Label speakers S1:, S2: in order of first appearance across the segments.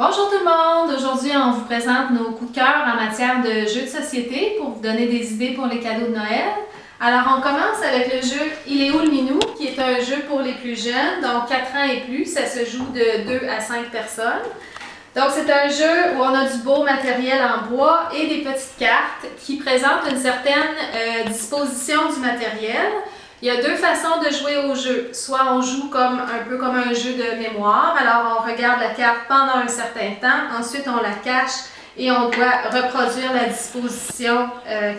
S1: Bonjour tout le monde! Aujourd'hui, on vous présente nos coups de cœur en matière de jeux de société pour vous donner des idées pour les cadeaux de Noël. Alors, on commence avec le jeu Il est où le minou, qui est un jeu pour les plus jeunes, donc 4 ans et plus. Ça se joue de 2 à 5 personnes. Donc, c'est un jeu où on a du beau matériel en bois et des petites cartes qui présentent une certaine disposition du matériel. Il y a deux façons de jouer au jeu. Soit on joue un peu comme un jeu de mémoire, alors on regarde la carte pendant un certain temps, ensuite on la cache et on doit reproduire la disposition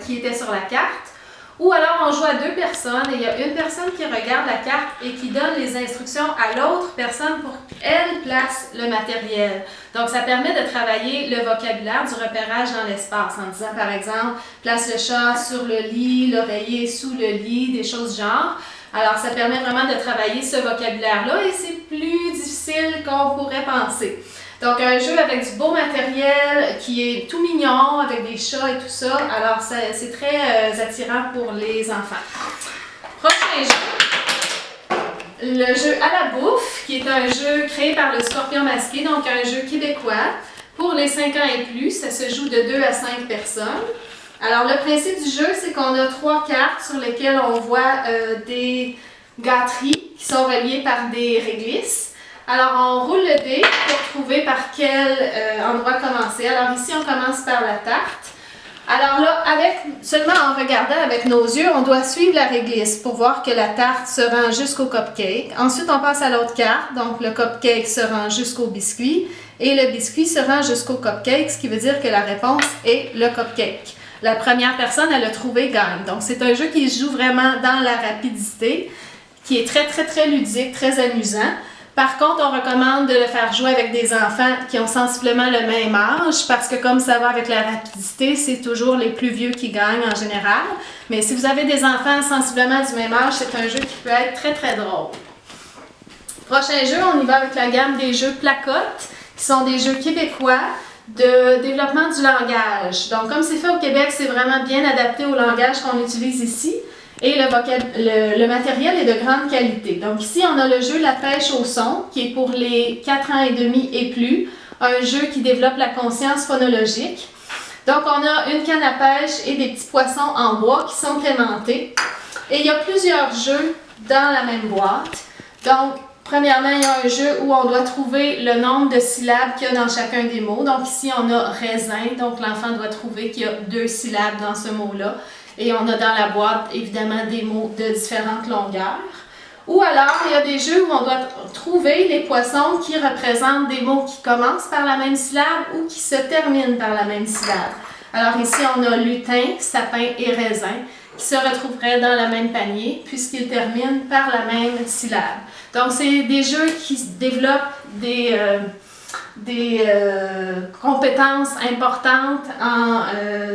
S1: qui était sur la carte. Ou alors on joue à deux personnes et il y a une personne qui regarde la carte et qui donne les instructions à l'autre personne pour qu'elle place le matériel. Donc ça permet de travailler le vocabulaire du repérage dans l'espace en disant par exemple place le chat sur le lit, l'oreiller sous le lit, des choses du genre. Alors ça permet vraiment de travailler ce vocabulaire-là et c'est plus difficile qu'on pourrait penser. Donc, un jeu avec du beau matériel qui est tout mignon, avec des chats et tout ça. Alors, c'est très attirant pour les enfants. Prochain jeu. Le jeu à la bouffe, qui est un jeu créé par le Scorpion Masqué, donc un jeu québécois. Pour les 5 ans et plus, ça se joue de 2 à 5 personnes. Alors, le principe du jeu, c'est qu'on a 3 cartes sur lesquelles on voit des gâteries qui sont reliées par des réglisses. Alors, on roule le dé pour trouver par quel endroit commencer. Alors ici, on commence par la tarte. Alors là, seulement en regardant avec nos yeux, on doit suivre la réglisse pour voir que la tarte se rend jusqu'au cupcake. Ensuite, on passe à l'autre carte. Donc, le cupcake se rend jusqu'au biscuit. Et le biscuit se rend jusqu'au cupcake, ce qui veut dire que la réponse est le cupcake. La première personne à le trouver gagne. Donc, c'est un jeu qui se joue vraiment dans la rapidité, qui est très ludique, très amusant. Par contre, on recommande de le faire jouer avec des enfants qui ont sensiblement le même âge parce que comme ça va avec la rapidité, c'est toujours les plus vieux qui gagnent en général. Mais si vous avez des enfants sensiblement du même âge, c'est un jeu qui peut être très drôle. Prochain jeu, on y va avec la gamme des jeux placottes, qui sont des jeux québécois de développement du langage. Donc, comme c'est fait au Québec, c'est vraiment bien adapté au langage qu'on utilise ici. Et le matériel est de grande qualité. Donc ici, on a le jeu La pêche au son, qui est pour les 4 ans et demi et plus, un jeu qui développe la conscience phonologique. Donc on a une canne à pêche et des petits poissons en bois qui sont clémentés. Et il y a plusieurs jeux dans la même boîte. Donc, premièrement, il y a un jeu où on doit trouver le nombre de syllabes qu'il y a dans chacun des mots. Donc ici, on a raisin, donc l'enfant doit trouver qu'il y a 2 syllabes dans ce mot-là. Et on a dans la boîte, évidemment, des mots de différentes longueurs. Ou alors, il y a des jeux où on doit trouver les poissons qui représentent des mots qui commencent par la même syllabe ou qui se terminent par la même syllabe. Alors ici, on a lutin, sapin et raisin qui se retrouveraient dans le même panier puisqu'ils terminent par la même syllabe. Donc, c'est des jeux qui développent des compétences importantes en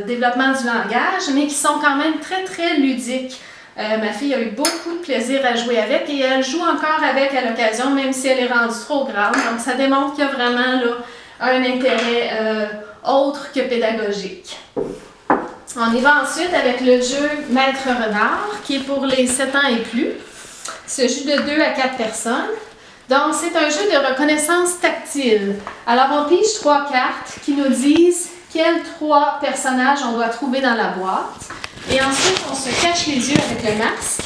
S1: développement du langage, mais qui sont quand même très ludiques. Ma fille a eu beaucoup de plaisir à jouer avec et elle joue encore avec à l'occasion, même si elle est rendue trop grande. Donc ça démontre qu'il y a vraiment là, un intérêt autre que pédagogique. On y va ensuite avec le jeu Maître Renard, qui est pour les 7 ans et plus. Il se joue de 2 à 4 personnes. Donc, c'est un jeu de reconnaissance tactile. Alors, on pige 3 cartes qui nous disent quels 3 personnages on doit trouver dans la boîte. Et ensuite, on se cache les yeux avec le masque.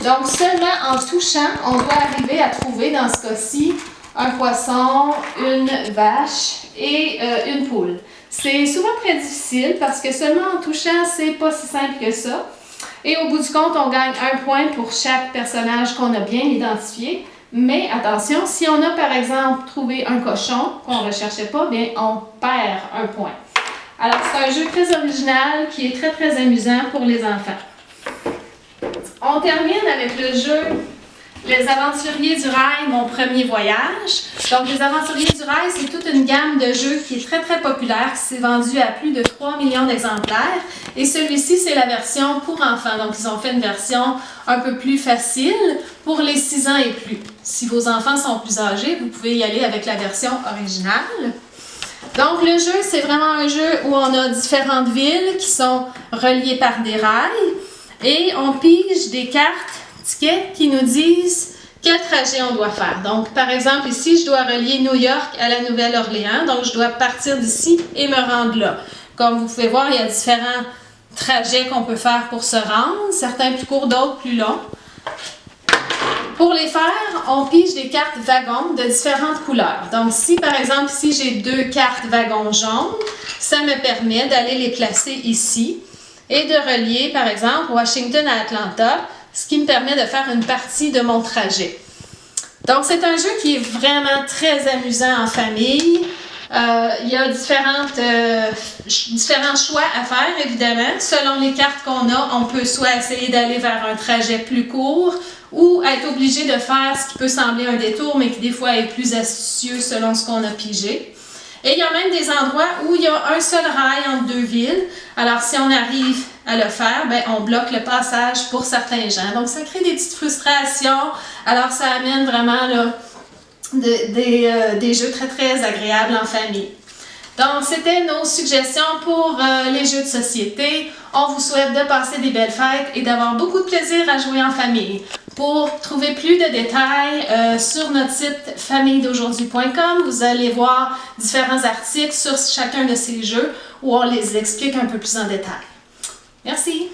S1: Donc, seulement en touchant, on doit arriver à trouver, dans ce cas-ci, un poisson, une vache et une poule. C'est souvent très difficile parce que seulement en touchant, c'est pas si simple que ça. Et au bout du compte, on gagne 1 point pour chaque personnage qu'on a bien identifié. Mais attention, si on a par exemple trouvé un cochon qu'on ne recherchait pas, bien on perd 1 point. Alors c'est un jeu très original qui est très amusant pour les enfants. On termine avec le jeu Les Aventuriers du Rail, mon premier voyage. Donc les Aventuriers du Rail, c'est toute une gamme de jeux qui est très populaire, qui s'est vendue à plus de 3 millions d'exemplaires. Et celui-ci, c'est la version pour enfants. Donc ils ont fait une version un peu plus facile pour les 6 ans et plus. Si vos enfants sont plus âgés, vous pouvez y aller avec la version originale. Donc le jeu, c'est vraiment un jeu où on a différentes villes qui sont reliées par des rails. Et on pige des cartes tickets qui nous disent quel trajet on doit faire. Donc, par exemple, ici, je dois relier New York à la Nouvelle-Orléans. Donc, je dois partir d'ici et me rendre là. Comme vous pouvez voir, il y a différents trajets qu'on peut faire pour se rendre. Certains plus courts, d'autres plus longs. Pour les faire, on pige des cartes wagons de différentes couleurs. Donc, si par exemple, ici, j'ai 2 cartes wagons jaunes, ça me permet d'aller les placer ici et de relier, par exemple, Washington à Atlanta, ce qui me permet de faire une partie de mon trajet. Donc, c'est un jeu qui est vraiment très amusant en famille. Il y a différents choix à faire, évidemment. Selon les cartes qu'on a, on peut soit essayer d'aller vers un trajet plus court ou être obligé de faire ce qui peut sembler un détour, mais qui des fois est plus astucieux selon ce qu'on a pigé. Et il y a même des endroits où il y a un seul rail entre 2 villes. Alors, si on arrive à le faire, ben, on bloque le passage pour certains gens. Donc, ça crée des petites frustrations. Alors, ça amène vraiment là, des jeux très, très agréables en famille. Donc, c'était nos suggestions pour les jeux de société. On vous souhaite de passer des belles fêtes et d'avoir beaucoup de plaisir à jouer en famille. Pour trouver plus de détails sur notre site familledaujourd'hui.com, vous allez voir différents articles sur chacun de ces jeux où on les explique un peu plus en détail. Merci!